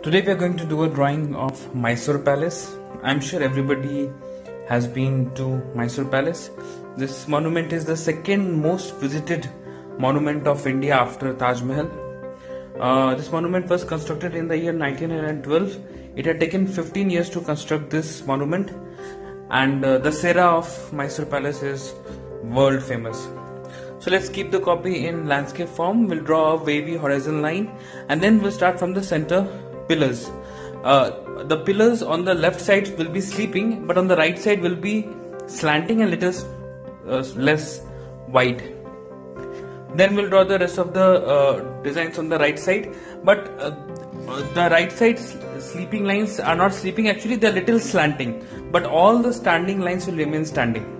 Today we are going to do a drawing of Mysore Palace. I'm sure everybody has been to Mysore Palace. This monument is the second most visited monument of India after Taj Mahal. This monument was constructed in the year 1912. It had taken 15 years to construct this monument, and the Cera of Mysore Palace is world famous. So let's keep the copy in landscape form. We'll draw a wavy horizon line, and then we'll start from the center pillars. The pillars on the left side will be sleeping, but on the right side will be slanting and little less wide. Then we'll draw the rest of the designs on the right side, but the right side sleeping lines are not sleeping, actually they are little slanting, but all the standing lines will remain standing.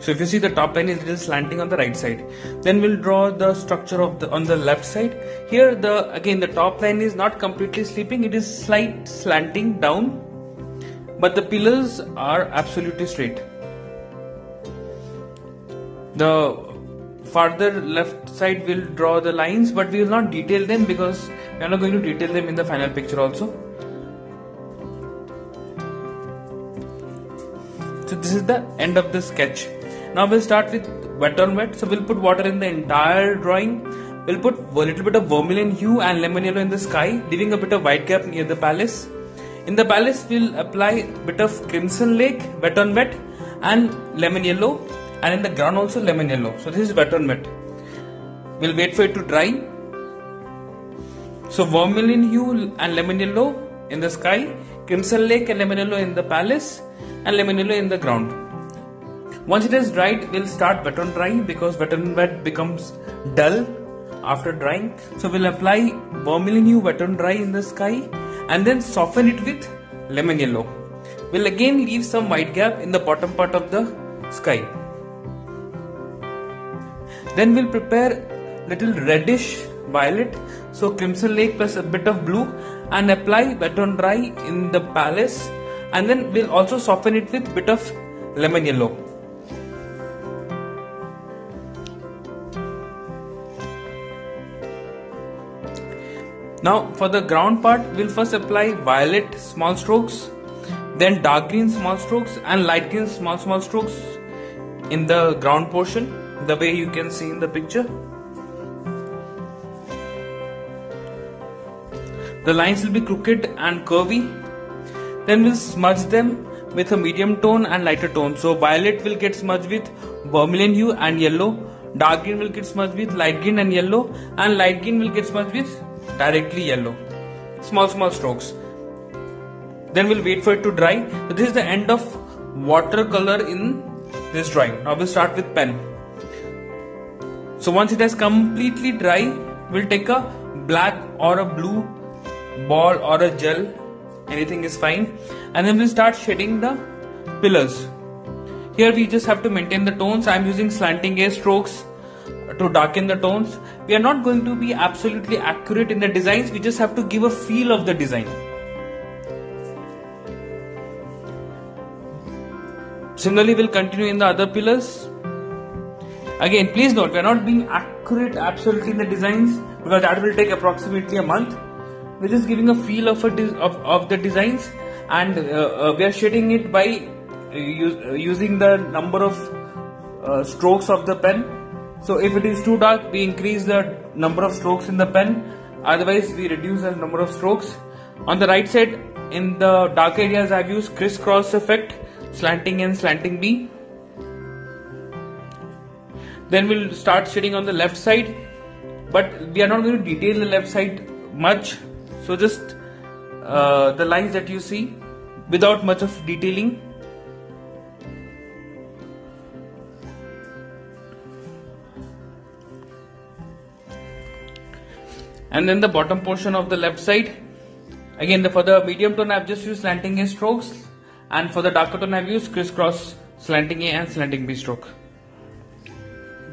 So if you see, the top line is little slanting on the right side. Then we'll draw the structure of on the left side. Here again the top line is not completely sleeping, it is slight slanting down, but the pillars are absolutely straight. The farther left side will draw the lines, but we will not detail them because we are not going to detail them in the final picture also. So this is the end of the sketch. Now we'll start with wet on wet. So we'll put water in the entire drawing. We'll put a little bit of vermilion hue and lemon yellow in the sky, leaving a bit of white gap near the palace. In the palace we'll apply a bit of crimson lake, wet on wet, and lemon yellow, and in the ground also lemon yellow. So this is wet on wet. We'll wait for it to dry. So vermilion hue and lemon yellow in the sky, crimson lake and lemon yellow in the palace, and lemon yellow in the ground. Once it is dried, we'll start wet on dry because wet on wet becomes dull after drying. So we'll apply vermilion hue wet on dry in the sky and then soften it with lemon yellow. We'll again leave some white gap in the bottom part of the sky. Then we'll prepare little reddish violet, so crimson lake plus a bit of blue, and apply wet on dry in the palace, and then we'll also soften it with bit of lemon yellow. Now for the ground part, we'll first apply violet small strokes, then dark green small strokes and light green small strokes in the ground portion, the way you can see in the picture. The lines will be crooked and curvy. Then we'll smudge them with a medium tone and lighter tone. So violet will get smudged with vermilion hue and yellow, dark green will get smudged with light green and yellow, and light green will get smudged with directly yellow. Small strokes. Then we'll wait for it to dry. So this is the end of watercolor in this drawing. Now we'll start with pen. So once it has completely dry, we'll take a black or a blue ball or a gel, anything is fine, and then we'll start shading the pillars. Here we just have to maintain the tones. I am using slanting edge strokes to darken the tones. We are not going to be absolutely accurate in the designs, we just have to give a feel of the design. Similarly we'll continue in the other pillars. Again, please note, we are not being accurate absolutely in the designs because that will take approximately a month. We are just giving a feel of the designs, and we are shading it by using the number of strokes of the pen. So if it is too dark, we increase the number of strokes in the pen, otherwise we reduce the number of strokes. On the right side, in the dark areas, I have used crisscross effect, slanting and slanting B. Then we'll start shading on the left side, but we are not going to detail the left side much, so just the lines that you see without much of detailing. And then the bottom portion of the left side, again for the medium tone I have just used slanting A strokes, and for the darker tone I have used crisscross slanting A and slanting B stroke.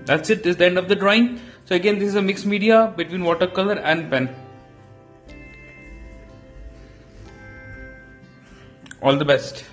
That's it, this is the end of the drawing. So again, this is a mixed media between watercolor and pen. All the best.